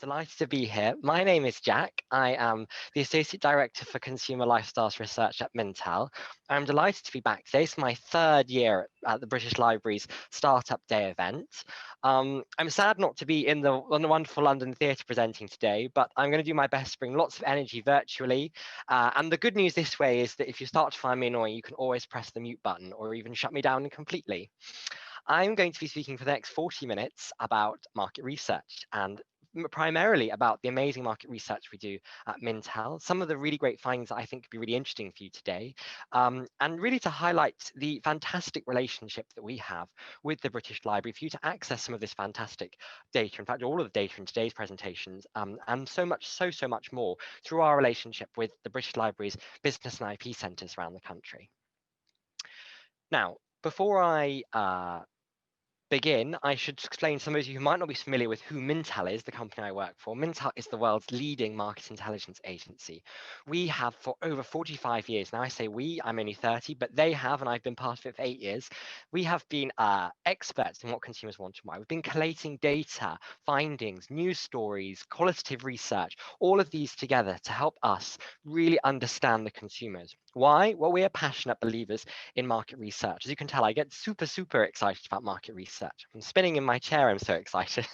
delighted to be here. My name is Jack. I am the Associate Director for Consumer Lifestyles Research at Mintel. I'm delighted to be back today. It's my third year at the British Library's Startup Day event. I'm sad not to be in the wonderful London Theatre presenting today, but I'm going to do my best to bring lots of energy virtually. And the good news this way is that if you start to find me annoying, you can always press the mute button or even shut me down completely. I'm going to be speaking for the next 40 minutes about market research and primarily about the amazing market research we do at Mintel, some of the really great findings that I think could be really interesting for you today, and really to highlight the fantastic relationship that we have with the British Library for you to access some of this fantastic data, in fact, all of the data in today's presentations, and so much more through our relationship with the British Library's business and IP centres around the country. Now, before I begin, I should explain to some of you who might not be familiar with who Mintel is, the company I work for. Mintel is the world's leading market intelligence agency. We have for over 45 years, now I say we, I'm only 30, but they have, and I've been part of it for 8 years. We have been experts in what consumers want and why. We've been collating data, findings, news stories, qualitative research, all of these together to help us really understand the consumers. Why? Well, we are passionate believers in market research. As you can tell, I get super excited about market research. I'm spinning in my chair, I'm so excited.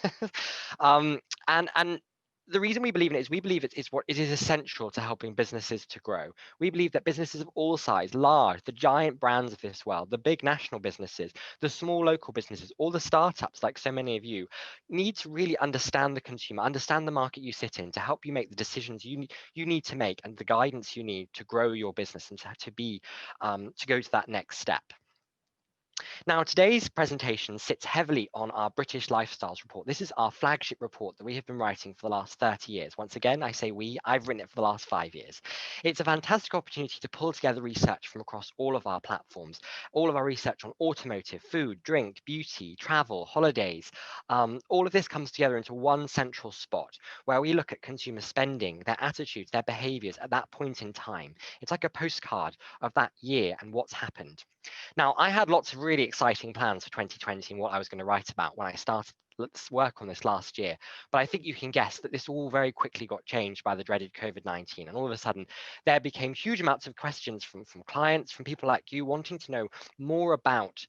And the reason we believe in it is we believe it is essential to helping businesses to grow. We believe that businesses of all sizes, large, the giant brands of this world, the big national businesses, the small local businesses, all the startups like so many of you, need to really understand the consumer, understand the market you sit in to help you make the decisions you need to make and the guidance you need to grow your business and to go to that next step. Now, today's presentation sits heavily on our British Lifestyles report. This is our flagship report that we have been writing for the last 30 years. Once again, I say we, I've written it for the last 5 years. It's a fantastic opportunity to pull together research from across all of our platforms, all of our research on automotive, food, drink, beauty, travel, holidays. All of this comes together into one central spot where we look at consumer spending, their attitudes, their behaviors at that point in time. It's like a postcard of that year and what's happened. Now, I had lots of really exciting plans for 2020 and what I was going to write about when I started work on this last year. But I think you can guess that this all very quickly got changed by the dreaded COVID-19. And all of a sudden, there became huge amounts of questions from clients, from people like you wanting to know more about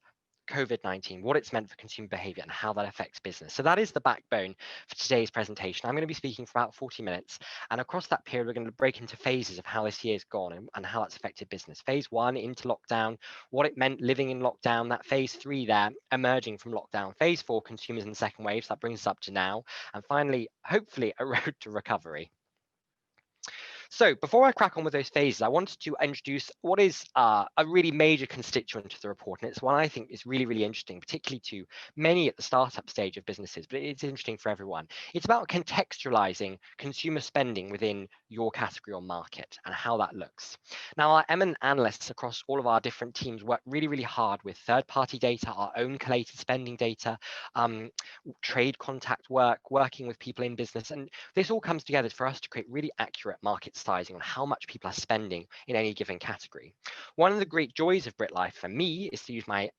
COVID-19, what it's meant for consumer behavior and how that affects business. So that is the backbone for today's presentation. I'm going to be speaking for about 40 minutes. And across that period, we're going to break into phases of how this year's gone and how that's affected business. Phase 1, into lockdown, what it meant living in lockdown, that phase 3 there, emerging from lockdown. Phase 4, consumers in the second wave, so that brings us up to now. And finally, hopefully, a road to recovery. So before I crack on with those phases, I wanted to introduce what is a really major constituent of the report. And it's one I think is really interesting, particularly to many at the startup stage of businesses, but it's interesting for everyone. It's about contextualizing consumer spending within your category or market and how that looks. Now, our eminent analysts across all of our different teams work really hard with third-party data, our own collated spending data, trade contact work, working with people in business. And this all comes together for us to create really accurate market sizing on how much people are spending in any given category. One of the great joys of BritLife for me is to use my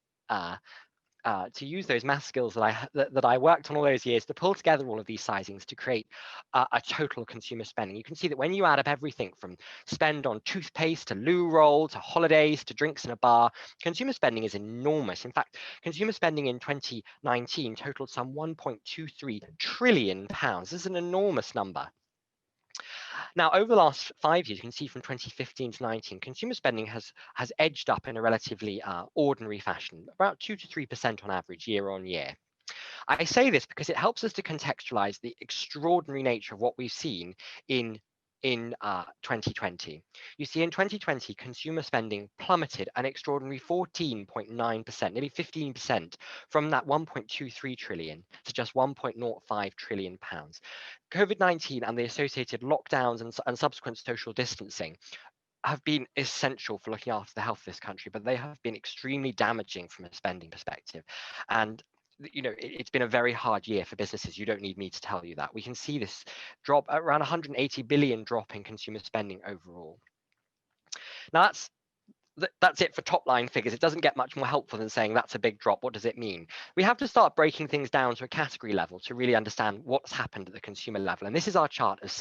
those math skills that I worked on all those years to pull together all of these sizings to create a total consumer spending. You can see that when you add up everything from spend on toothpaste to loo roll to holidays to drinks in a bar, consumer spending is enormous. In fact, consumer spending in 2019 totaled some £1.23 trillion. This is an enormous number. Now, over the last 5 years, you can see from 2015 to 19, consumer spending has edged up in a relatively ordinary fashion, about 2 to 3% on average year on year. I say this because it helps us to contextualize the extraordinary nature of what we've seen in 2020. You see, in 2020, consumer spending plummeted an extraordinary 14.9%, nearly 15%, from that 1.23 trillion to just 1.05 trillion pounds. COVID-19 and the associated lockdowns and subsequent social distancing have been essential for looking after the health of this country, but they have been extremely damaging from a spending perspective. And it's been a very hard year for businesses. You don't need me to tell you that. We can see this drop, around 180 billion drop in consumer spending overall. Now, that's that's it for top line figures. It doesn't get much more helpful than saying that's a big drop. What does it mean? We have to start breaking things down to a category level to really understand what's happened at the consumer level. And this is our chart of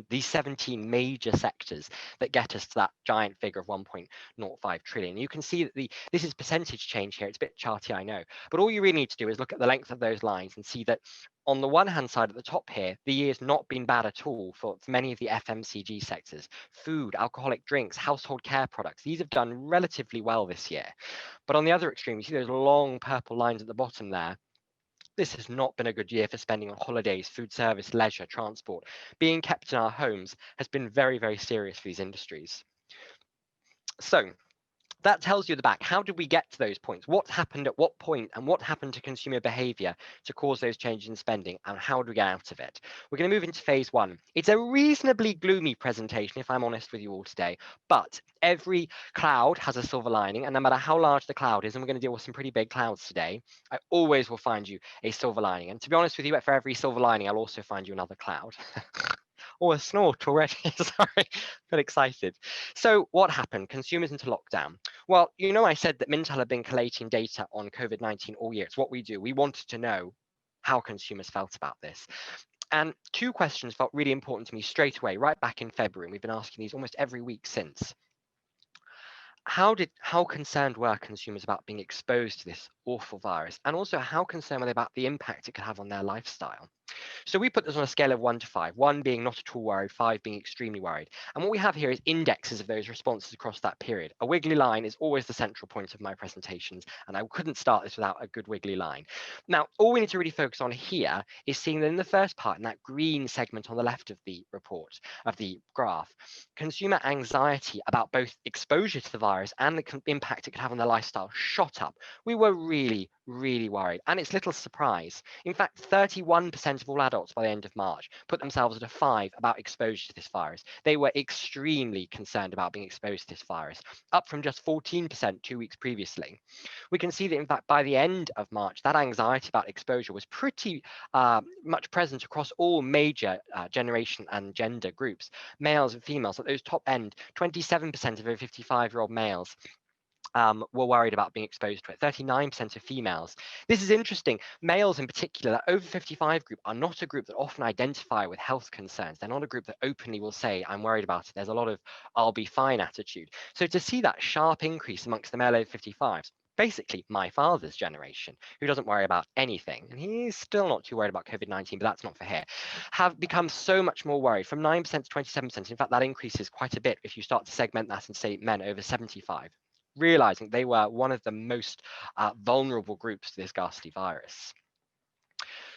these 17 major sectors that get us to that giant figure of 1.05 trillion. You can see that this is percentage change here. It's a bit charty, I know, but all you really need to do is look at the length of those lines and see that on the one hand side at the top here, the year's not been bad at all for many of the FMCG sectors. Food, alcoholic drinks, household care products, these have done relatively well this year. But on the other extreme, you see those long purple lines at the bottom there. This has not been a good year for spending on holidays, food service, leisure, transport. Being kept in our homes has been very, very serious for these industries. So that tells you the back. How did we get to those points? What happened at what point, and what happened to consumer behavior to cause those changes in spending, and how do we get out of it? We're going to move into phase one. It's a reasonably gloomy presentation, if I'm honest with you all today, but every cloud has a silver lining, and no matter how large the cloud is, and we're going to deal with some pretty big clouds today, I always will find you a silver lining. And to be honest with you, for every silver lining, I'll also find you another cloud. Oh, a snort already. Sorry, got excited. So what happened? Consumers into lockdown. Well, you know, I said that Mintel had been collating data on COVID-19 all year. It's what we do. We wanted to know how consumers felt about this. And two questions felt really important to me straight away, right back in February. And we've been asking these almost every week since. How concerned were consumers about being exposed to this awful virus? And also, how concerned were they about the impact it could have on their lifestyle? So we put this on a scale of 1 to 5, 1 being not at all worried, 5 being extremely worried. And what we have here is indexes of those responses across that period. A wiggly line is always the central point of my presentations, and I couldn't start this without a good wiggly line. Now, all we need to really focus on here is seeing that in the first part, in that green segment on the left of the report, of the graph, consumer anxiety about both exposure to the virus and the impact it could have on their lifestyle shot up. We were really, really worried, and it's little surprise. In fact, 31% of all adults by the end of March put themselves at a 5 about exposure to this virus. They were extremely concerned about being exposed to this virus, up from just 14% 2 weeks previously. We can see that, in fact, by the end of March, that anxiety about exposure was pretty much present across all major generation and gender groups, males and females. At those top end, 27% of over 55-year-old males were worried about being exposed to it. 39% of females. This is interesting. Males in particular, that over 55 group, are not a group that often identify with health concerns. They're not a group that openly will say, I'm worried about it. There's a lot of I'll be fine attitude. So to see that sharp increase amongst the male over 55s, basically my father's generation, who doesn't worry about anything, and he's still not too worried about COVID-19, but that's not for here, have become so much more worried, from 9% to 27%. In fact, that increases quite a bit if you start to segment that and say men over 75, realizing they were one of the most vulnerable groups to this ghastly virus.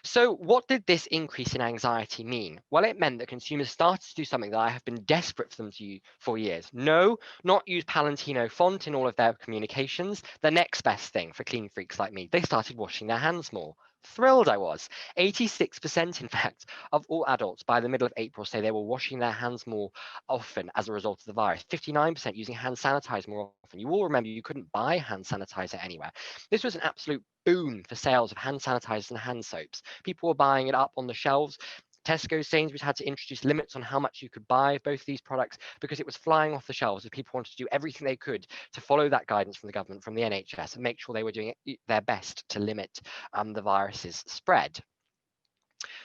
So what did this increase in anxiety mean? Well, it meant that consumers started to do something that I have been desperate for them to do for years. No, not use Palantino font in all of their communications. The next best thing for clean freaks like me, they started washing their hands more. Thrilled I was. 86%, in fact, of all adults by the middle of April say they were washing their hands more often as a result of the virus. 59% using hand sanitizer more often. You all remember you couldn't buy hand sanitizer anywhere. This was an absolute boon for sales of hand sanitizers and hand soaps. People were buying it up on the shelves. Tesco, Sainsbury's had to introduce limits on how much you could buy of both of these products because it was flying off the shelves as people wanted to do everything they could to follow that guidance from the government, from the NHS, and make sure they were doing their best to limit the virus's spread.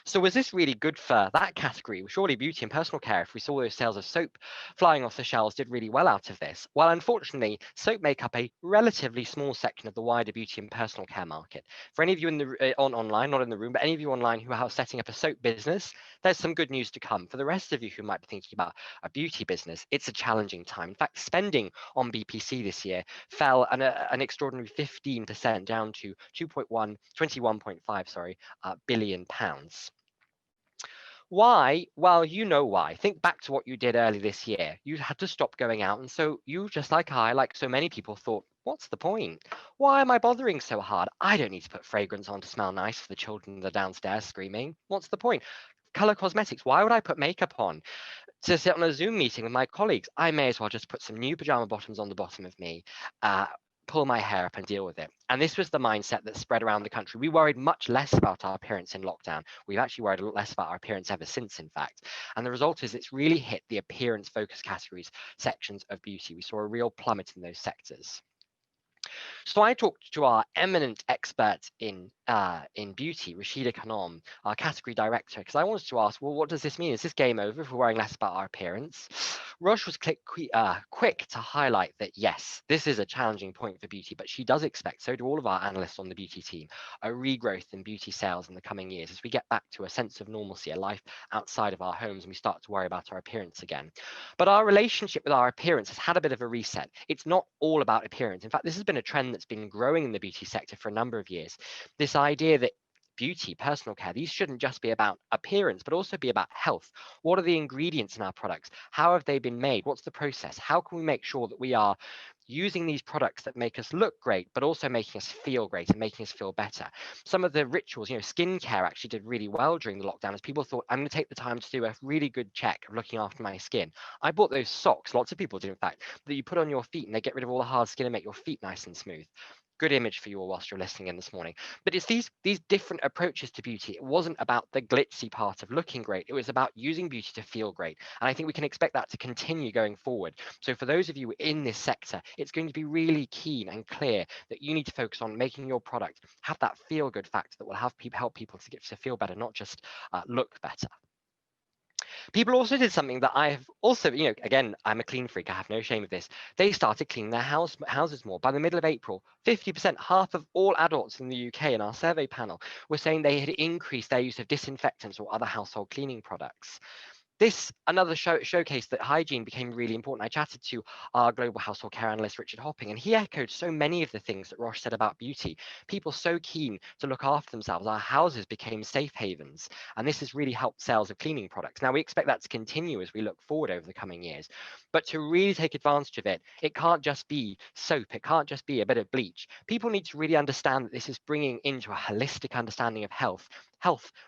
So was this really good for that category? Surely beauty and personal care, if we saw those sales of soap flying off the shelves, did really well out of this. Well, unfortunately, soap make up a relatively small section of the wider beauty and personal care market. For any of you in the online, not in the room, but any of you online who are setting up a soap business, there's some good news to come. For the rest of you who might be thinking about a beauty business, it's a challenging time. In fact, spending on BPC this year fell an extraordinary 15%, down to 21.5 billion pounds. Why? Well, you know why. Think back to what you did early this year. You had to stop going out, and so you, just like I, like so many people, thought, what's the point? Why am I bothering so hard? I don't need to put fragrance on to smell nice for the children that are downstairs screaming. What's the point? Color cosmetics, why would I put makeup on to sit on a Zoom meeting with my colleagues? I may as well just put some new pajama bottoms on the bottom of me. pull my hair up and deal with it. And this was the mindset that spread around the country. We worried much less about our appearance in lockdown. We've actually worried a lot less about our appearance ever since, in fact. And the result is it's really hit the appearance focus categories sections of beauty. We saw a real plummet in those sectors. So I talked to our eminent expert in beauty, Rashida Khanum, our category director, because I wanted to ask, well, what does this mean? Is this game over if we're worrying less about our appearance? Roche was quick to highlight that, yes, this is a challenging point for beauty, but she does expect, so do all of our analysts on the beauty team, a regrowth in beauty sales in the coming years as we get back to a sense of normalcy, a life outside of our homes, and we start to worry about our appearance again. But our relationship with our appearance has had a bit of a reset. It's not all about appearance. In fact, this has been a trend that's been growing in the beauty sector for a number of years. This idea that beauty, personal care, these shouldn't just be about appearance, but also be about health. What are the ingredients in our products? How have they been made? What's the process? How can we make sure that we are using these products that make us look great, but also making us feel great and making us feel better? Some of the rituals, skincare actually did really well during the lockdown as people thought, I'm going to take the time to do a really good check of looking after my skin. I bought those socks, lots of people did in fact, that you put on your feet and they get rid of all the hard skin and make your feet nice and smooth. Good image for you all whilst you're listening in this morning. But it's these different approaches to beauty. It wasn't about the glitzy part of looking great. It was about using beauty to feel great. And I think we can expect that to continue going forward. So for those of you in this sector, it's going to be really keen and clear that you need to focus on making your product have that feel good factor that will help people to get to feel better, not just look better. People also did something that I've also, again, I'm a clean freak. I have no shame of this. They started cleaning their houses more. By the middle of April, 50%, half of all adults in the UK in our survey panel were saying they had increased their use of disinfectants or other household cleaning products. This another showcase that hygiene became really important. I chatted to our global household care analyst, Richard Hopping, and he echoed so many of the things that Roche said about beauty. People so keen to look after themselves. Our houses became safe havens, and this has really helped sales of cleaning products. Now, we expect that to continue as we look forward over the coming years. But to really take advantage of it, it can't just be soap. It can't just be a bit of bleach. People need to really understand that this is bringing into a holistic understanding of health,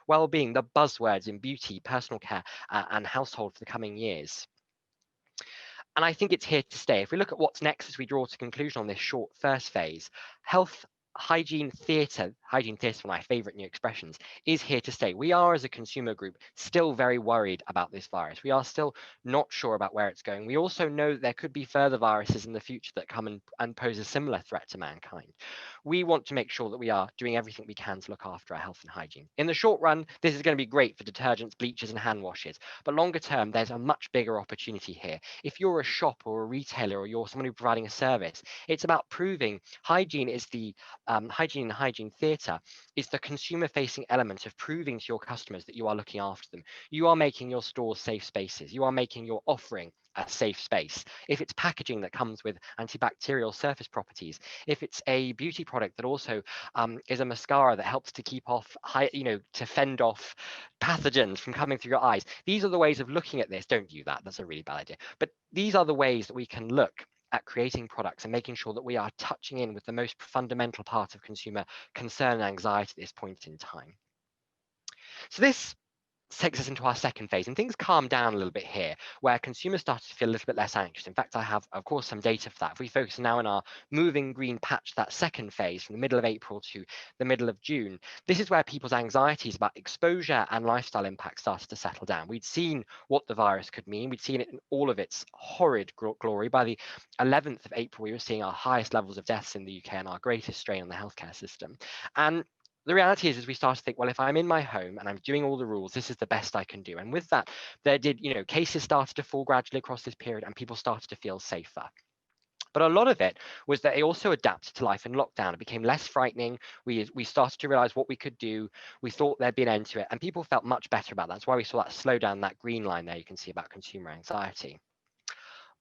well-being, the buzzwords in beauty, personal care, and household for the coming years. And I think it's here to stay. If we look at what's next as we draw to conclusion on this short first phase, health, hygiene theatre, one of my favourite new expressions, is here to stay. We are, as a consumer group, still very worried about this virus. We are still not sure about where it's going. We also know that there could be further viruses in the future that come and pose a similar threat to mankind. We want to make sure that we are doing everything we can to look after our health and hygiene. In the short run, this is going to be great for detergents, bleaches, and hand washes. But longer term, there's a much bigger opportunity here. If you're a shop or a retailer or you're someone who's providing a service, it's about proving hygiene is the hygiene and hygiene theatre is the consumer-facing element of proving to your customers that you are looking after them. You are making your stores safe spaces. You are making your offering a safe space. If it's packaging that comes with antibacterial surface properties, if it's a beauty product that also is a mascara that helps to keep off, to fend off pathogens from coming through your eyes. These are the ways of looking at this. Don't do that. That's a really bad idea. But these are the ways that we can look at creating products and making sure that we are touching in with the most fundamental part of consumer concern and anxiety at this point in time. So this takes us into our second phase, and things calm down a little bit here, where consumers started to feel a little bit less anxious. In fact, I have, of course, some data for that. If we focus now on our moving green patch, that second phase from the middle of April to the middle of June, this is where people's anxieties about exposure and lifestyle impact started to settle down. We'd seen what the virus could mean. We'd seen it in all of its horrid glory. By the 11th of April, we were seeing our highest levels of deaths in the UK and our greatest strain on the healthcare system. And the reality is we start to think, well, if I'm in my home and I'm doing all the rules, this is the best I can do. And with that, cases started to fall gradually across this period and people started to feel safer. But a lot of it was that they also adapted to life in lockdown. It became less frightening. We started to realize what we could do. We thought there'd be an end to it, and people felt much better about that. That's why we saw that slow down, that green line there you can see about consumer anxiety.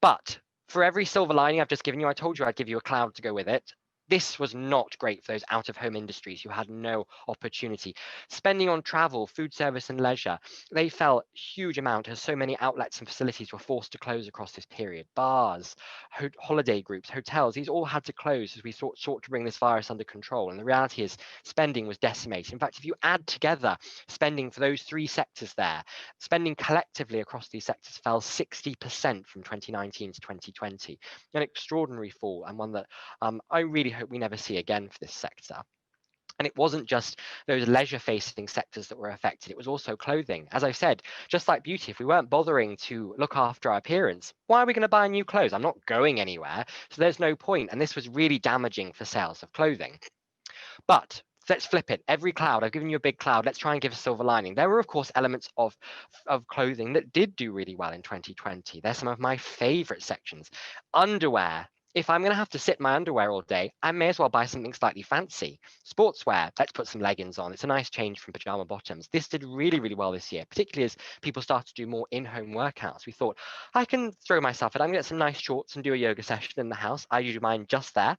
But for every silver lining I've just given you, I told you I'd give you a cloud to go with it. This was not great for those out-of-home industries who had no opportunity. Spending on travel, food service and leisure, they fell a huge amount as so many outlets and facilities were forced to close across this period. Bars, holiday groups, hotels, these all had to close as we sought to bring this virus under control. And the reality is spending was decimated. In fact, if you add together spending for those three sectors there, spending collectively across these sectors fell 60% from 2019 to 2020. An extraordinary fall, and one that I really hope we never see again for this sector. And it wasn't just those leisure facing sectors that were affected, it was also clothing. As I've said, just like beauty, if we weren't bothering to look after our appearance, why are we going to buy new clothes? I'm not going anywhere, so there's no point. And this was really damaging for sales of clothing. But let's flip it. Every cloud, I've given you a big cloud. Let's try and give a silver lining. There were, of course, elements of clothing that did do really well in 2020. They're some of my favorite sections. Underwear. If I'm going to have to sit in my underwear all day, I may as well buy something slightly fancy. Sportswear, let's put some leggings on. It's a nice change from pajama bottoms. This did really, really well this year, particularly as people started to do more in-home workouts. We thought, I can throw myself at, I'm going to get some nice shorts and do a yoga session in the house. I usually mine just there.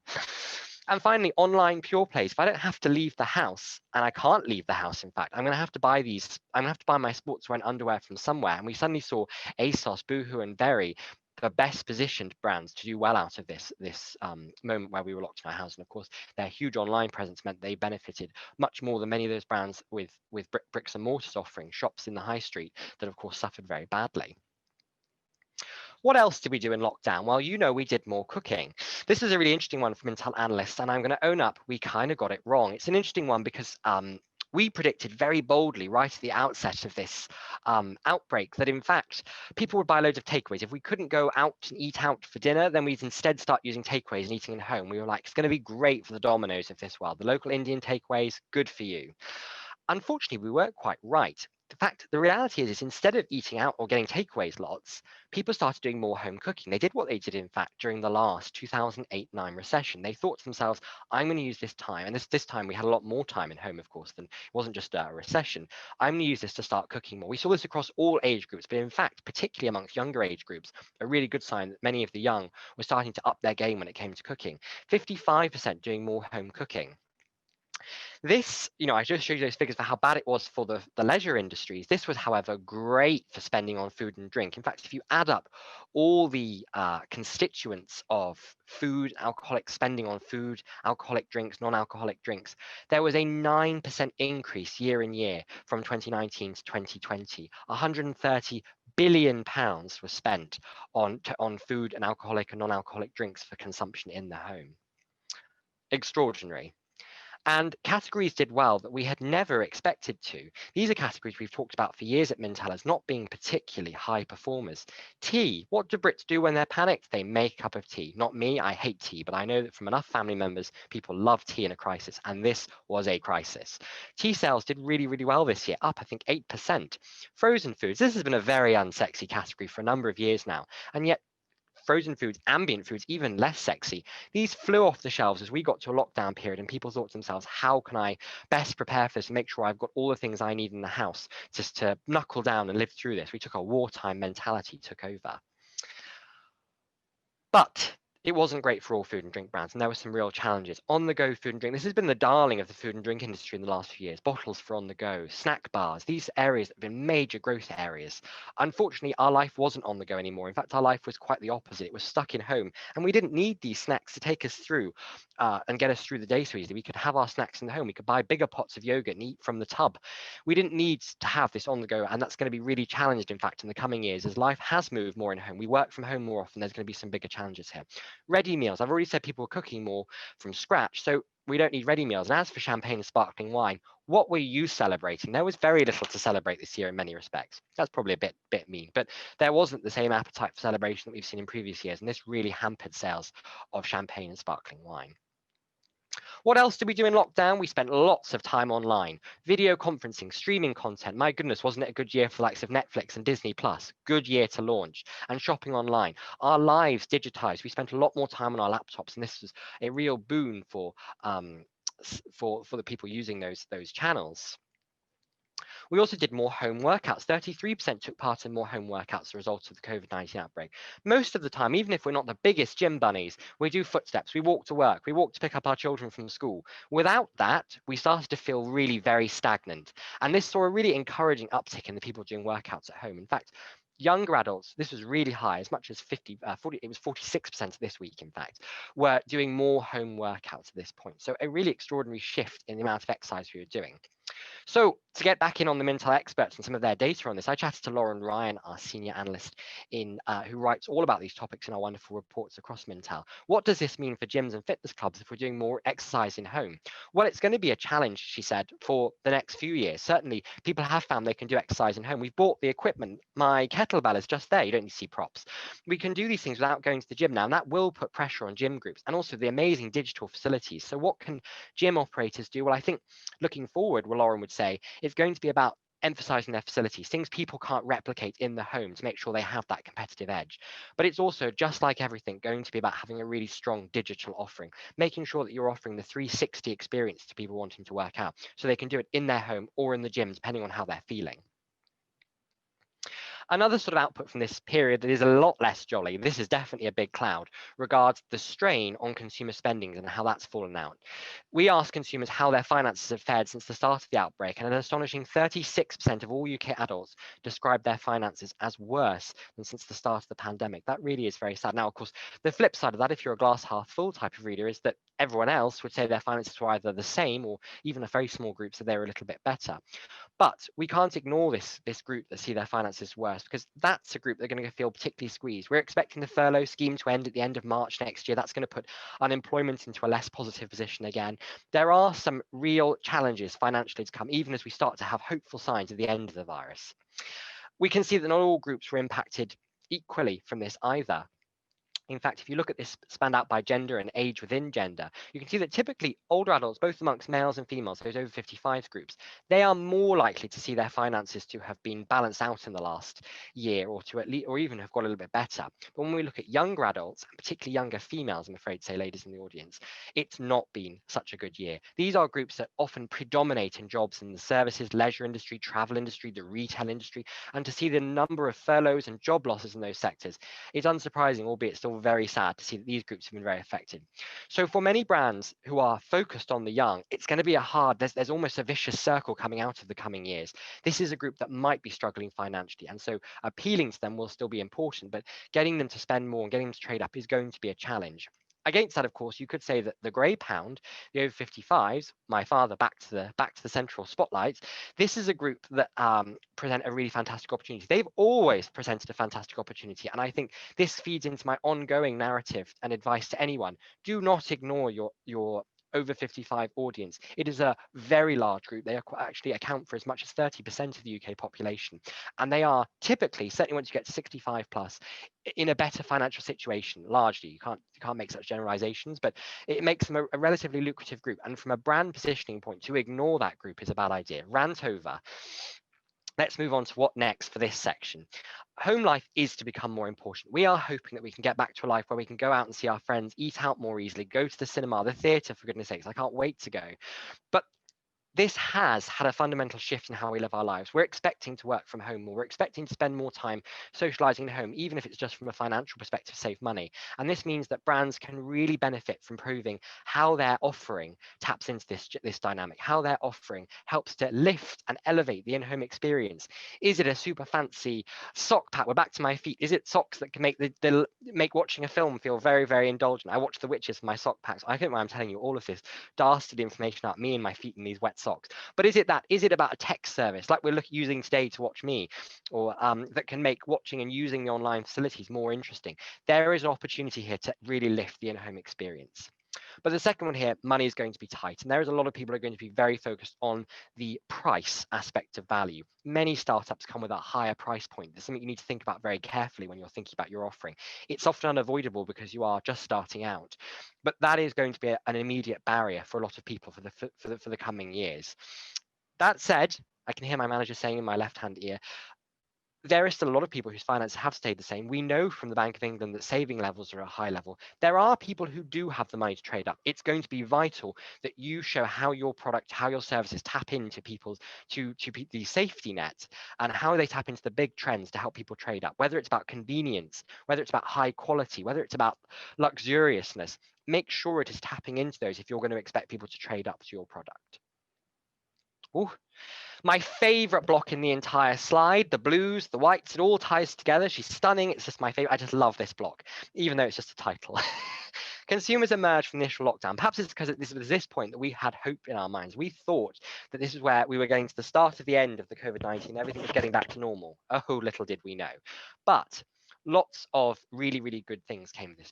And finally, online pure plays. If I don't have to leave the house, and I can't leave the house, in fact, I'm going to have to buy these. I'm going to have to buy my sportswear and underwear from somewhere. And we suddenly saw ASOS, Boohoo, and Very, the best positioned brands to do well out of this moment where we were locked in our house. And of course, their huge online presence meant they benefited much more than many of those brands with bricks and mortars offering shops in the high street that, of course, suffered very badly. What else did we do in lockdown? Well, we did more cooking. This is a really interesting one from Mintel Analyst, and I'm going to own up, we kind of got it wrong. It's an interesting one because we predicted very boldly right at the outset of this outbreak that, in fact, people would buy loads of takeaways. If we couldn't go out and eat out for dinner, then we'd instead start using takeaways and eating at home. We were like, it's going to be great for the Domino's of this world. The local Indian takeaways, good for you. Unfortunately, we weren't quite right. The reality is instead of eating out or getting takeaways lots, people started doing more home cooking. They did what they did, in fact, during the last 2008-9 recession. They thought to themselves, I'm going to use this time, and this time we had a lot more time in home, of course, than it wasn't just a recession. I'm going to use this to start cooking more. We saw this across all age groups, but in fact, particularly amongst younger age groups, a really good sign that many of the young were starting to up their game when it came to cooking. 55% doing more home cooking. This, I just showed you those figures for how bad it was for the leisure industries. This was, however, great for spending on food and drink. In fact, if you add up all the constituents of food, alcoholic spending on food, alcoholic drinks, non-alcoholic drinks, there was a 9% increase year in year from 2019 to 2020. 130 billion pounds was spent on food and alcoholic and non-alcoholic drinks for consumption in the home. Extraordinary. And categories did well that we had never expected to. These are categories we've talked about for years at Mintel as not being particularly high performers. Tea. What do Brits do when they're panicked? They make a cup of tea. Not me, I hate tea, but I know that from enough family members, people love tea in a crisis, and this was a crisis. Tea sales did really, really well this year, up, I think, 8%. Frozen foods. This has been a very unsexy category for a number of years now, and yet frozen foods, ambient foods, even less sexy. These flew off the shelves as we got to a lockdown period, and people thought to themselves, how can I best prepare for this and make sure I've got all the things I need in the house just to knuckle down and live through this? We took a wartime mentality, took over. But it wasn't great for all food and drink brands, and there were some real challenges. On-the-go food and drink, this has been the darling of the food and drink industry in the last few years. Bottles for on-the-go, snack bars, these areas have been major growth areas. Unfortunately, our life wasn't on the go anymore. In fact, our life was quite the opposite. It was stuck in home, and we didn't need these snacks to take us through and get us through the day so easily. We could have our snacks in the home. We could buy bigger pots of yogurt and eat from the tub. We didn't need to have this on the go, and that's going to be really challenged, in fact, in the coming years as life has moved more in home. We work from home more often. There's going to be some bigger challenges here. Ready meals. I've already said people are cooking more from scratch, so we don't need ready meals. And as for champagne and sparkling wine, what were you celebrating? There was very little to celebrate this year in many respects. That's probably a bit mean, but there wasn't the same appetite for celebration that we've seen in previous years, and this really hampered sales of champagne and sparkling wine. What else did we do in lockdown? We spent lots of time online, video conferencing, streaming content. My goodness, wasn't it a good year for the likes of Netflix and Disney Plus? Good year to launch, and shopping online. Our lives digitized. We spent a lot more time on our laptops, and this was a real boon for the people using those channels. We also did more home workouts. 33% took part in more home workouts as a result of the COVID-19 outbreak. Most of the time, even if we're not the biggest gym bunnies, we do footsteps, we walk to work, we walk to pick up our children from school. Without that, we started to feel really very stagnant. And this saw a really encouraging uptick in the people doing workouts at home. In fact, younger adults, this was really high, as much as 40, it was 46% this week, in fact, were doing more home workouts at this point. So a really extraordinary shift in the amount of exercise we were doing. So to get back in on the Mintel experts and some of their data on this, I chatted to Lauren Ryan, our senior analyst who writes all about these topics in our wonderful reports across Mintel. What does this mean for gyms and fitness clubs if we're doing more exercise in home? Well, it's going to be a challenge, she said, for the next few years. Certainly, people have found they can do exercise in home. We've bought the equipment. My kettlebell is just there. You don't need to see props. We can do these things without going to the gym now, and that will put pressure on gym groups and also the amazing digital facilities. So what can gym operators do? Well, I think looking forward, well, Lauren would say, it's going to be about emphasizing their facilities, things people can't replicate in the home to make sure they have that competitive edge. But it's also, just like everything, going to be about having a really strong digital offering, making sure that you're offering the 360 experience to people wanting to work out so they can do it in their home or in the gym, depending on how they're feeling. Another sort of output from this period that is a lot less jolly, this is definitely a big cloud, regards the strain on consumer spending and how that's fallen out. We asked consumers how their finances have fared since the start of the outbreak, and an astonishing 36% of all UK adults described their finances as worse than since the start of the pandemic. That really is very sad. Now, of course, the flip side of that, if you're a glass half full type of reader, is that everyone else would say their finances were either the same or even a very small group, so they were a little bit better. But we can't ignore this group that see their finances worse, because that's a group that are going to feel particularly squeezed. We're expecting the furlough scheme to end at the end of March next year. That's going to put unemployment into a less positive position again. There are some real challenges financially to come, even as we start to have hopeful signs of the end of the virus. We can see that not all groups were impacted equally from this either. In fact, if you look at this spanned out by gender and age within gender, you can see that typically older adults, both amongst males and females, those over 55 groups, they are more likely to see their finances to have been balanced out in the last year or to at least, or even have got a little bit better. But when we look at younger adults, and particularly younger females, I'm afraid to say, ladies in the audience, it's not been such a good year. These are groups that often predominate in jobs in the services, leisure industry, travel industry, the retail industry, and to see the number of furloughs and job losses in those sectors, it's unsurprising, albeit still very sad to see that these groups have been very affected. So for many brands who are focused on the young, it's going to be there's almost a vicious circle coming out of the coming years. This is a group that might be struggling financially, and so appealing to them will still be important, but getting them to spend more and getting them to trade up is going to be a challenge. Against that, of course, you could say that the grey pound, the over 55s, my father, back to the central spotlight, this is a group that present a really fantastic opportunity. They've always presented a fantastic opportunity, and I think this feeds into my ongoing narrative and advice to anyone. Do not ignore your over 55 audience. It is a very large group. They actually account for as much as 30% of the UK population, and they are typically, certainly once you get to 65 plus, in a better financial situation. Largely, you can't make such generalizations, but it makes them a relatively lucrative group. And from a brand positioning point, to ignore that group is a bad idea. Rant over. Let's move on to what next for this section. Home life is to become more important. We are hoping that we can get back to a life where we can go out and see our friends, eat out more easily, go to the cinema, the theatre, for goodness sakes. I can't wait to go. But this has had a fundamental shift in how we live our lives. We're expecting to work from home more. We're expecting to spend more time socializing at home, even if it's just from a financial perspective, save money. And this means that brands can really benefit from proving how their offering taps into this dynamic, how their offering helps to lift and elevate the in-home experience. Is it a super fancy sock pack? We're back to my feet. Is it socks that can make watching a film feel very, very indulgent? I watch The Witches for my sock packs. I don't know why I'm telling you all of this dastardly information about me and my feet in these wet socks. But is it that? Is it about a text service like we're using today to watch me, or that can make watching and using the online facilities more interesting? There is an opportunity here to really lift the in-home experience. But the second one here, money is going to be tight. And there is a lot of people who are going to be very focused on the price aspect of value. Many startups come with a higher price point. There's something you need to think about very carefully when you're thinking about your offering. It's often unavoidable because you are just starting out. But that is going to be an immediate barrier for a lot of people for the coming years. That said, I can hear my manager saying in my left-hand ear, there is still a lot of people whose finances have stayed the same. We know from the Bank of England that saving levels are at a high level. There are people who do have the money to trade up. It's going to be vital that you show how your product, how your services tap into people's to the safety net, and how they tap into the big trends to help people trade up. Whether it's about convenience, whether it's about high quality, whether it's about luxuriousness, make sure it is tapping into those if you're going to expect people to trade up to your product. Ooh. My favorite block in the entire slide, the blues, the whites, it all ties together. She's stunning. It's just my favorite. I just love this block, even though it's just a title. Consumers emerged from the initial lockdown. Perhaps it's because this was this point that we had hope in our minds. We thought that this is where we were getting to the start of the end of the COVID-19. Everything was getting back to normal. Oh, little did we know. But lots of really, really good things came at this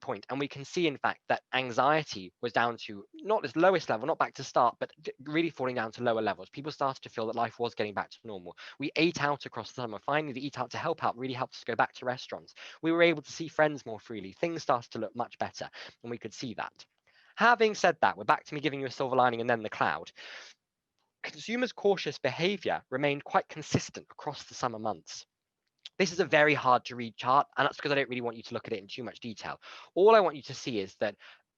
point. And we can see, in fact, that anxiety was down to not its lowest level, not back to start, but really falling down to lower levels. People started to feel that life was getting back to normal. We ate out across the summer. Finally, the eat out to help out really helped us go back to restaurants. We were able to see friends more freely. Things started to look much better, and we could see that. Having said that, we're back to me giving you a silver lining and then the cloud. Consumers' cautious behavior remained quite consistent across the summer months. This is a very hard to read chart, and that's because I don't really want you to look at it in too much detail. All I want you to see is that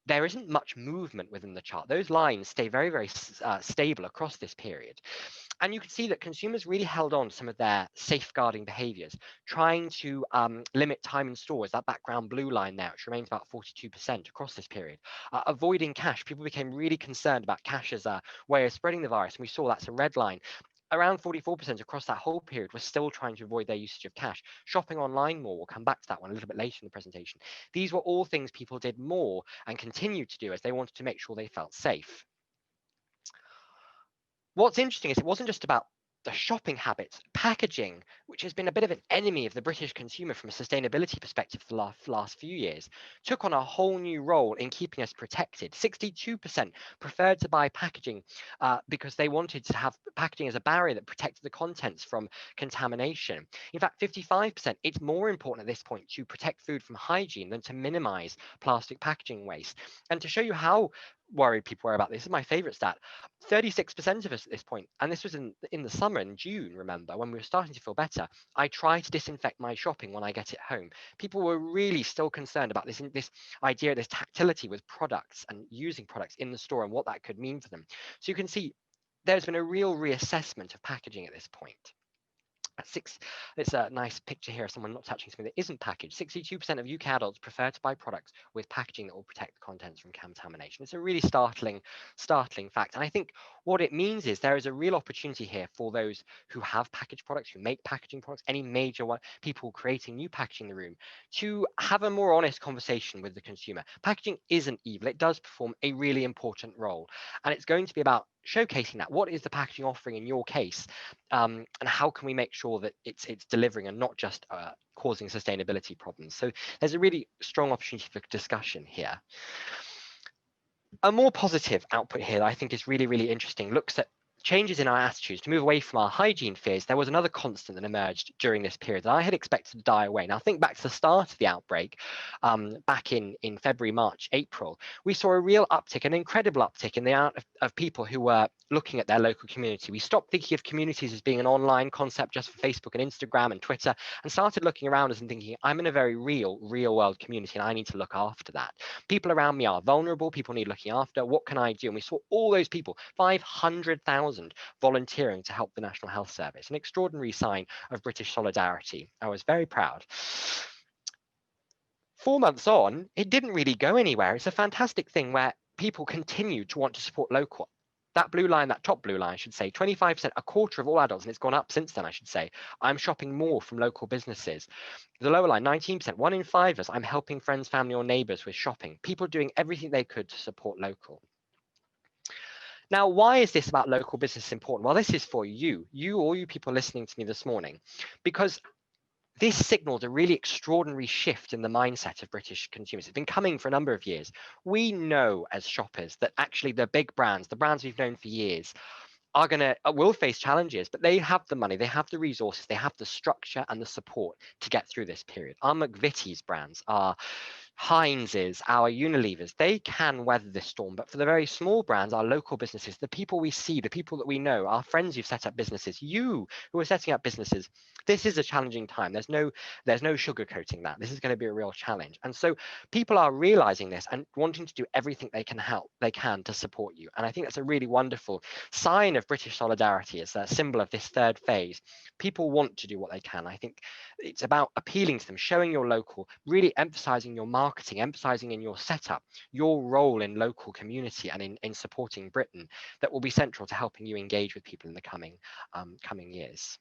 there isn't much movement within the chart. Those lines stay very, very stable across this period. And you can see that consumers really held on to some of their safeguarding behaviors, trying to limit time in stores, that background blue line there, which remains about 42% across this period. Avoiding cash, people became really concerned about cash as a way of spreading the virus, and we saw that's a red line. Around 44% across that whole period were still trying to avoid their usage of cash. Shopping online more, we'll come back to that one a little bit later in the presentation. These were all things people did more and continued to do as they wanted to make sure they felt safe. What's interesting is it wasn't just about the shopping habits, packaging, which has been a bit of an enemy of the British consumer from a sustainability perspective for the last few years, took on a whole new role in keeping us protected. 62% preferred to buy packaging because they wanted to have packaging as a barrier that protected the contents from contamination. In fact, 55%, it's more important at this point to protect food from hygiene than to minimize plastic packaging waste. And to show you how worried people were about this is my favorite stat. 36% of us at this point, and this was in the summer in June, remember, when we were starting to feel better, I try to disinfect my shopping when I get it home. People were really still concerned about this idea, this tactility with products and using products in the store and what that could mean for them. So you can see there's been a real reassessment of packaging at this point. It's a nice picture here of someone not touching something that isn't packaged. 62% of UK adults prefer to buy products with packaging that will protect the contents from contamination. It's a really startling fact. And I think what it means is there is a real opportunity here for those who have packaged products, who make packaging products, any major people creating new packaging in the room, to have a more honest conversation with the consumer. Packaging isn't evil. It does perform a really important role. And it's going to be about showcasing that. What is the packaging offering in your case? And how can we make sure that it's delivering and not just causing sustainability problems? So there's a really strong opportunity for discussion here. A more positive output here that I think is really, really interesting looks at changes in our attitudes to move away from our hygiene fears. There was another constant that emerged during this period that I had expected to die away. Now, think back to the start of the outbreak, back in February, March, April, we saw a real uptick, an incredible uptick in the amount of people who were looking at their local community. We stopped thinking of communities as being an online concept just for Facebook and Instagram and Twitter, and started looking around us and thinking, I'm in a very real world community, and I need to look after that. People around me are vulnerable, people need looking after. What can I do? And we saw all those people, 500,000 volunteering to help the National Health Service, an extraordinary sign of British solidarity. I was very proud. 4 months on, it didn't really go anywhere. It's a fantastic thing where people continue to want to support local. That blue line, that top blue line, I should say, 25%, a quarter of all adults, and it's gone up since then, I should say, I'm shopping more from local businesses. The lower line, 19%, 1 in 5 of us, I'm helping friends, family, or neighbours with shopping. People doing everything they could to support local. Now, why is this about local business important? Well, this is for all you people listening to me this morning, because this signaled a really extraordinary shift in the mindset of British consumers. It's been coming for a number of years. We know as shoppers that actually the big brands, the brands we've known for years, will face challenges, but they have the money, they have the resources, they have the structure and the support to get through this period. Our McVitie's brands are Heinz's, our Unilevers, they can weather this storm. But for the very small brands, our local businesses, the people we see, the people that we know, our friends who've set up businesses, you who are setting up businesses, this is a challenging time. There's no sugarcoating that. This is going to be a real challenge. And so people are realizing this and wanting to do everything they can to support you. And I think that's a really wonderful sign of British solidarity as a symbol of this third phase. People want to do what they can. I think it's about appealing to them, showing your local, really emphasizing your marketing, emphasizing in your setup, your role in local community and in supporting Britain that will be central to helping you engage with people in the coming years.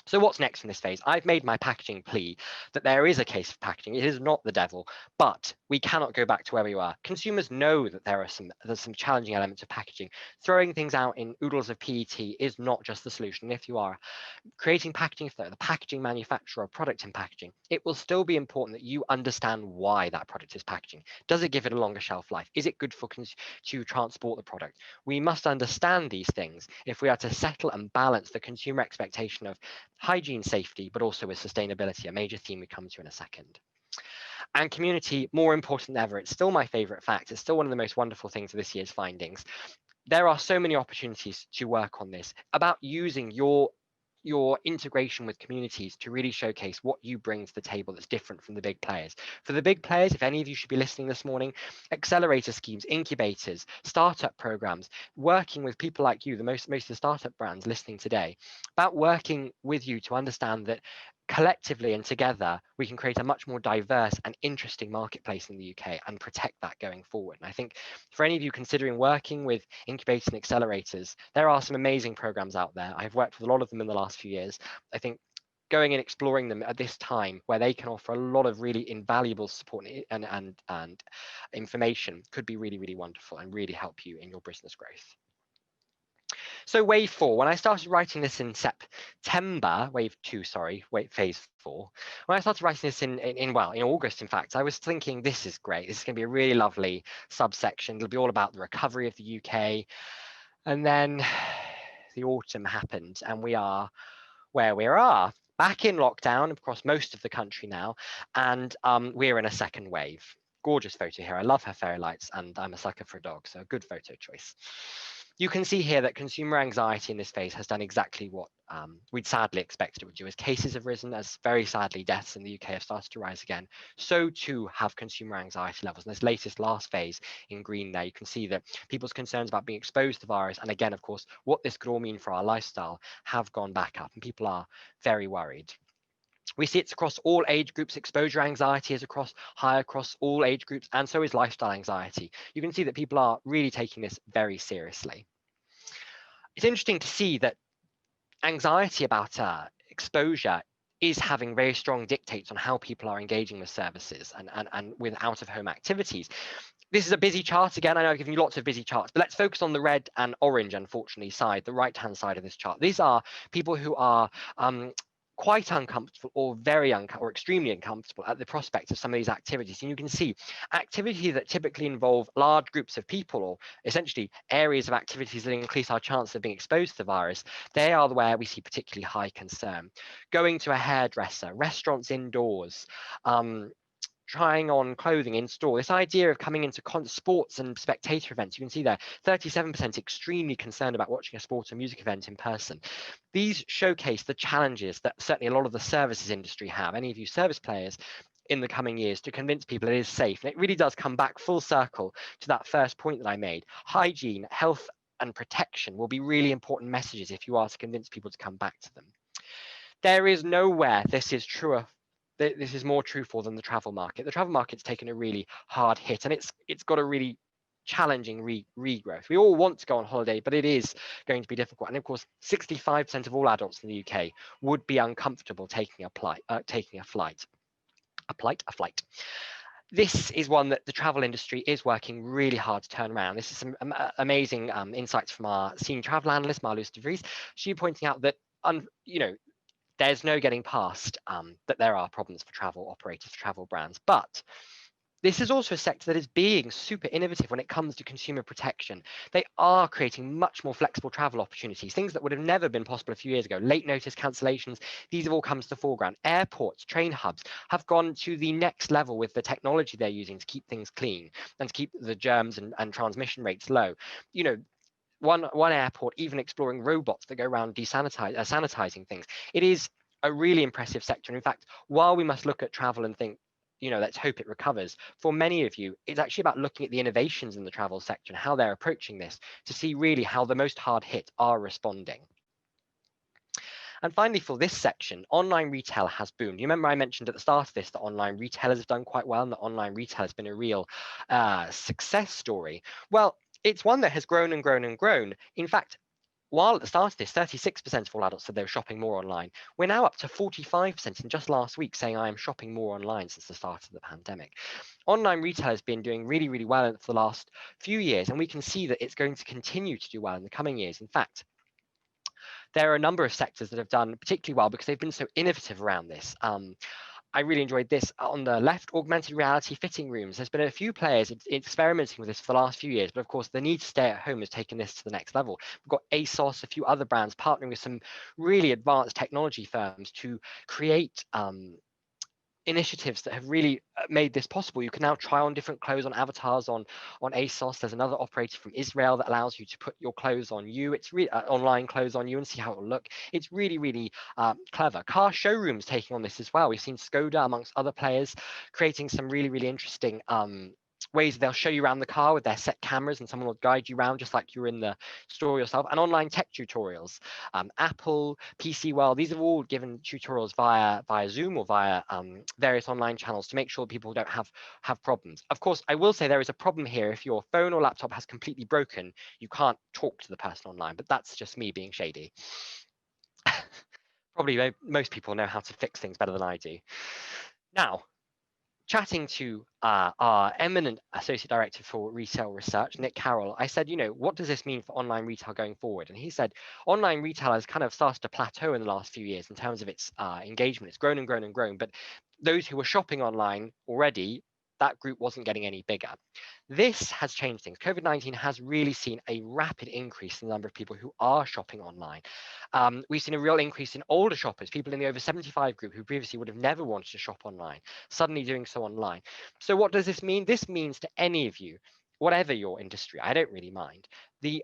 So what's next in this phase? I've made my packaging plea that there is a case for packaging. It is not the devil, but we cannot go back to where we were. Consumers know that there's some challenging elements of packaging. Throwing things out in oodles of PET is not just the solution. If you are creating packaging for the packaging manufacturer or product in packaging, it will still be important that you understand why that product is packaging. Does it give it a longer shelf life? Is it good to transport the product? We must understand these things if we are to settle and balance the consumer expectation of hygiene, safety, but also with sustainability, a major theme we come to in a second. And community, more important than ever. It's still my favorite fact. It's still one of the most wonderful things of this year's findings. There are so many opportunities to work on this, about using your integration with communities to really showcase what you bring to the table that's different from the big players. For the big players, if any of you should be listening this morning, accelerator schemes, incubators, startup programs, working with people like you, most of the startup brands listening today, about working with you to understand that collectively and together, we can create a much more diverse and interesting marketplace in the UK and protect that going forward. And I think for any of you considering working with incubators and accelerators, there are some amazing programs out there. I've worked with a lot of them in the last few years. I think going and exploring them at this time where they can offer a lot of really invaluable support and information could be really, really wonderful and really help you in your business growth. So wave 4, when I started writing this in September, phase 4, when I started writing this in August, in fact, I was thinking, this is great. This is going to be a really lovely subsection. It'll be all about the recovery of the UK. And then the autumn happened and we are where we are, back in lockdown across most of the country now. And we're in a second wave. Gorgeous photo here. I love her fairy lights and I'm a sucker for a dog, so a good photo choice. You can see here that consumer anxiety in this phase has done exactly what we'd sadly expected it would do. As cases have risen, as very sadly deaths in the UK have started to rise again, so too have consumer anxiety levels. In this last phase in green there, you can see that people's concerns about being exposed to the virus, and again, of course, what this could all mean for our lifestyle, have gone back up, and people are very worried. We see it's across all age groups. Exposure anxiety is high across all age groups, and so is lifestyle anxiety. You can see that people are really taking this very seriously. It's interesting to see that anxiety about exposure is having very strong dictates on how people are engaging with services and with out-of-home activities. This is a busy chart again. I know I've given you lots of busy charts, but let's focus on the red and orange, unfortunately, the right-hand side of this chart. These are people who are quite uncomfortable or or extremely uncomfortable at the prospect of some of these activities. And you can see activities that typically involve large groups of people, or essentially areas of activities that increase our chance of being exposed to the virus. They are where we see particularly high concern. Going to a hairdresser, restaurants indoors, trying on clothing in store, this idea of coming into sports and spectator events. You can see there 37% extremely concerned about watching a sport or music event in person. These showcase the challenges that certainly a lot of the services industry have, any of you service players, in the coming years, to convince people it is safe. And it really does come back full circle to that first point that I made. Hygiene, health and protection will be really important messages if you are to convince people to come back to them. There is nowhere this is truer. This is more truthful than the travel market. The travel market's taken a really hard hit, and it's got a really challenging regrowth. We all want to go on holiday, but it is going to be difficult. And of course, 65% of all adults in the UK would be uncomfortable taking a flight. This is one that the travel industry is working really hard to turn around. This is some amazing insights from our senior travel analyst, Marloes de Vries. She pointing out that there's no getting past that there are problems for travel operators, for travel brands, but This is also a sector that is being super innovative when it comes to consumer protection. They are creating much more flexible travel opportunities, things that would have never been possible a few years ago. Late notice cancellations, these have all come to the foreground. Airports, train hubs have gone to the next level with the technology they're using to keep things clean and to keep the germs and transmission rates low. You know, one airport even exploring robots that go around sanitizing things. It is a really impressive sector. And in fact, while we must look at travel and think, let's hope it recovers, for many of you, it's actually about looking at the innovations in the travel sector and how they're approaching this to see really how the most hard hit are responding. And finally, for this section, online retail has boomed. You remember I mentioned at the start of this that online retailers have done quite well and that online retail has been a real success story. Well, it's one that has grown and grown and grown. In fact, while at the start of this, 36% of all adults said they were shopping more online. We're now up to 45% in just last week saying I am shopping more online since the start of the pandemic. Online retail has been doing really, really well for the last few years, and we can see that it's going to continue to do well in the coming years. In fact, there are a number of sectors that have done particularly well because they've been so innovative around this. I really enjoyed this on the left, augmented reality fitting rooms. There's been a few players experimenting with this for the last few years, but of course the need to stay at home has taken this to the next level. We've got ASOS, a few other brands partnering with some really advanced technology firms to create initiatives that have really made this possible. You can now try on different clothes on avatars on ASOS. There's another operator from Israel that allows you to put your clothes on you. It's really online clothes on you and see how it will look. It's really, really clever. Car showrooms taking on this as well. We've seen Skoda amongst other players creating some really, really interesting ways they'll show you around the car with their set cameras and someone will guide you around just like you're in the store yourself, and online tech tutorials. Apple, PC World, these have all given tutorials via Zoom or via various online channels to make sure people don't have problems. Of course, I will say there is a problem here. If your phone or laptop has completely broken, you can't talk to the person online, but that's just me being shady. Probably most people know how to fix things better than I do. Now, chatting to our eminent Associate Director for Retail Research, Nick Carroll, I said, what does this mean for online retail going forward? And he said, online retail has kind of started to plateau in the last few years in terms of its engagement. It's grown and grown and grown, but those who were shopping online already, that group wasn't getting any bigger. This has changed things. COVID-19 has really seen a rapid increase in the number of people who are shopping online. We've seen a real increase in older shoppers, people in the over 75 group who previously would have never wanted to shop online, suddenly doing so online. So what does this mean? This means to any of you, whatever your industry, I don't really mind, the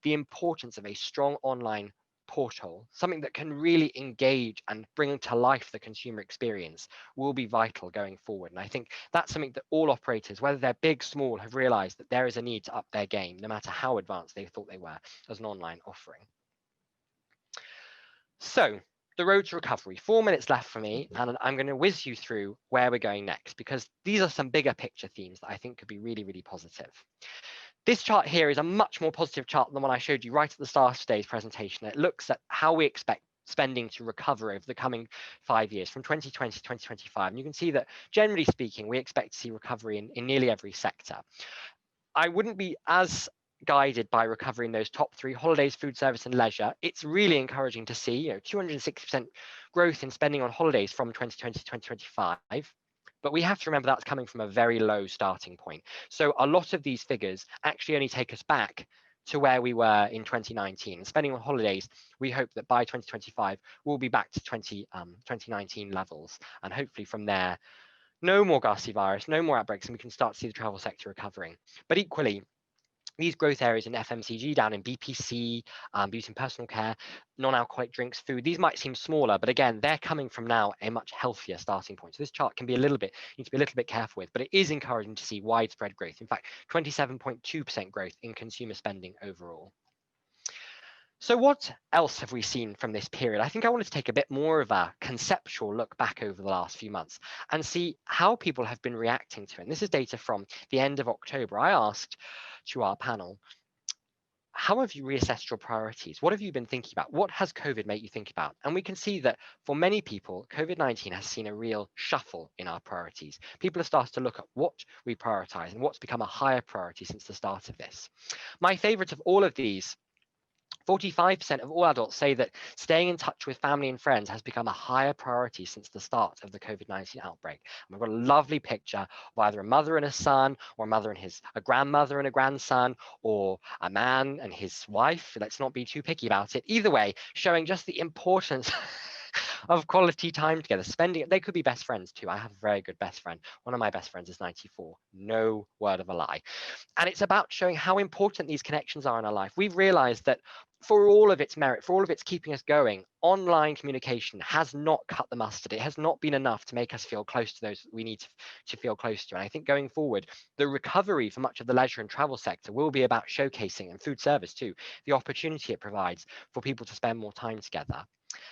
importance of a strong online portal, something that can really engage and bring to life the consumer experience, will be vital going forward. And I think that's something that all operators, whether they're big, small, have realized that there is a need to up their game, no matter how advanced they thought they were as an online offering. So the road to recovery, 4 minutes left for me, and I'm going to whiz you through where we're going next, because these are some bigger picture themes that I think could be really, really positive. This chart here is a much more positive chart than the one I showed you right at the start of today's presentation. It looks at how we expect spending to recover over the coming 5 years from 2020 to 2025. And you can see that generally speaking, we expect to see recovery in nearly every sector. I wouldn't be as guided by recovery in those top three: holidays, food service, and leisure. It's really encouraging to see 260% growth in spending on holidays from 2020 to 2025. But we have to remember that's coming from a very low starting point. So a lot of these figures actually only take us back to where we were in 2019. And spending on holidays, we hope that by 2025, we'll be back to 2019 levels. And hopefully from there, no more ghastly virus, no more outbreaks, and we can start to see the travel sector recovering. But equally, these growth areas in FMCG, down in BPC, beauty and personal care, non-alcoholic drinks, food, these might seem smaller, but again, they're coming from now a much healthier starting point. So this chart can be need to be a little bit careful with, but it is encouraging to see widespread growth. In fact, 27.2% growth in consumer spending overall. So what else have we seen from this period? I think I wanted to take a bit more of a conceptual look back over the last few months and see how people have been reacting to it. And this is data from the end of October. I asked to our panel, how have you reassessed your priorities? What have you been thinking about? What has COVID made you think about? And we can see that for many people, COVID-19 has seen a real shuffle in our priorities. People have started to look at what we prioritize and what's become a higher priority since the start of this. My favorite of all of these, 45% of all adults say that staying in touch with family and friends has become a higher priority since the start of the COVID-19 outbreak. And we've got a lovely picture of either a mother and a son, or a grandmother and a grandson, or a man and his wife. Let's not be too picky about it. Either way, showing just the importance of quality time together, spending it. They could be best friends too. I have a very good best friend. One of my best friends is 94. No word of a lie. And it's about showing how important these connections are in our life. We've realized that for all of its merit, for all of its keeping us going, online communication has not cut the mustard. It has not been enough to make us feel close to those we need to feel close to. And I think going forward, the recovery for much of the leisure and travel sector will be about showcasing, and food service too, the opportunity it provides for people to spend more time together.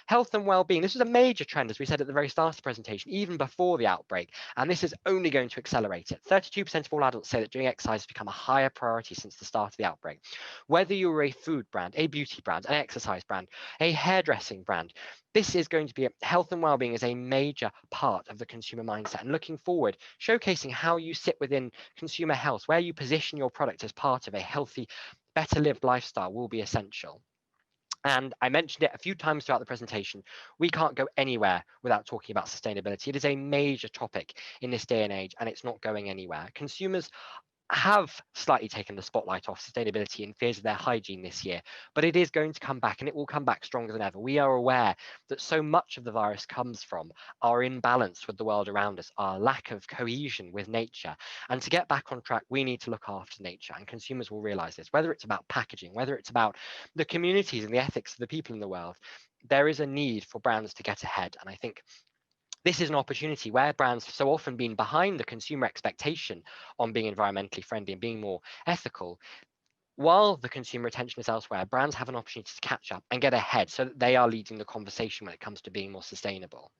Health and well-being. This was a major trend, as we said at the very start of the presentation, even before the outbreak, and this is only going to accelerate it. 32% of all adults say that doing exercise has become a higher priority since the start of the outbreak. Whether you're a food brand, a beauty brand, an exercise brand, a hairdressing brand, this is going to be health and well-being is a major part of the consumer mindset. And looking forward, showcasing how you sit within consumer health, where you position your product as part of a healthy, better lived lifestyle will be essential. And I mentioned it a few times throughout the presentation. We can't go anywhere without talking about sustainability. It is a major topic in this day and age, and it's not going anywhere. Consumers have slightly taken the spotlight off sustainability in fears of their hygiene this year, but it is going to come back, and it will come back stronger than ever. We are aware that so much of the virus comes from our imbalance with the world around us, our lack of cohesion with nature. And to get back on track, we need to look after nature, and consumers will realize this, whether it's about packaging, whether it's about the communities and the ethics of the people in the world. There is a need for brands to get ahead. And I think this is an opportunity where brands have so often been behind the consumer expectation on being environmentally friendly and being more ethical. While the consumer attention is elsewhere, brands have an opportunity to catch up and get ahead so that they are leading the conversation when it comes to being more sustainable.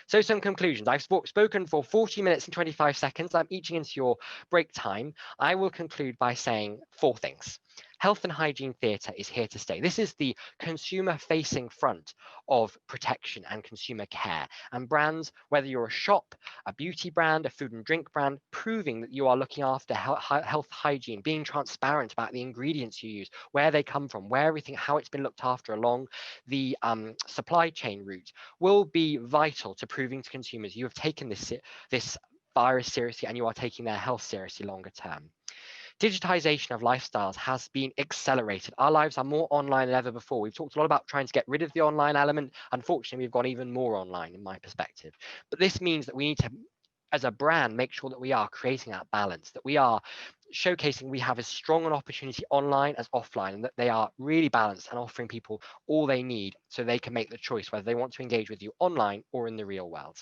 So some conclusions. I've spoken for 40 minutes and 25 seconds. I'm eating into your break time. I will conclude by saying 4 things. Health and hygiene theatre is here to stay. This is the consumer-facing front of protection and consumer care. And brands, whether you're a shop, a beauty brand, a food and drink brand, proving that you are looking after health hygiene, being transparent about the ingredients you use, where they come from, how it's been looked after along the supply chain route, will be vital to proving to consumers you have taken this virus seriously and you are taking their health seriously longer term. Digitization of lifestyles has been accelerated. Our lives are more online than ever before. We've talked a lot about trying to get rid of the online element. Unfortunately, we've gone even more online in my perspective. But this means that we need to, as a brand, make sure that we are creating that balance, that we are showcasing we have as strong an opportunity online as offline, and that they are really balanced and offering people all they need so they can make the choice whether they want to engage with you online or in the real world.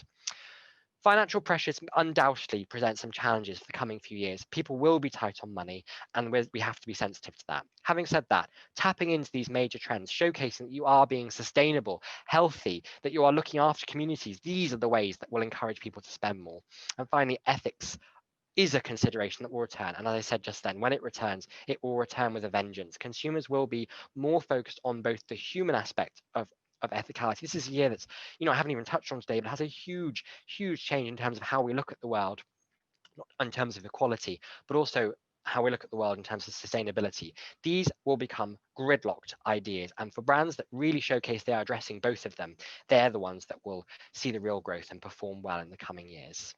Financial pressures undoubtedly present some challenges for the coming few years. People will be tight on money, and we have to be sensitive to that. Having said that, tapping into these major trends, showcasing that you are being sustainable, healthy, that you are looking after communities, these are the ways that will encourage people to spend more. And finally, ethics is a consideration that will return. And as I said just then, when it returns, it will return with a vengeance. Consumers will be more focused on both the human aspect of ethicality. This is a year that's, I haven't even touched on today, but has a huge, huge change in terms of how we look at the world, not in terms of equality, but also how we look at the world in terms of sustainability. These will become gridlocked ideas. And for brands that really showcase they are addressing both of them, they're the ones that will see the real growth and perform well in the coming years.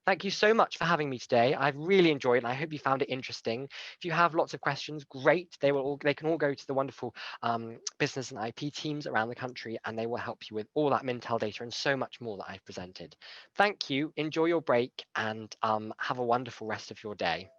Thank you so much for having me today. I've really enjoyed it, and I hope you found it interesting. If you have lots of questions, great. They can all go to the wonderful business and IP teams around the country, and they will help you with all that Mintel data and so much more that I've presented. Thank you. Enjoy your break, and have a wonderful rest of your day.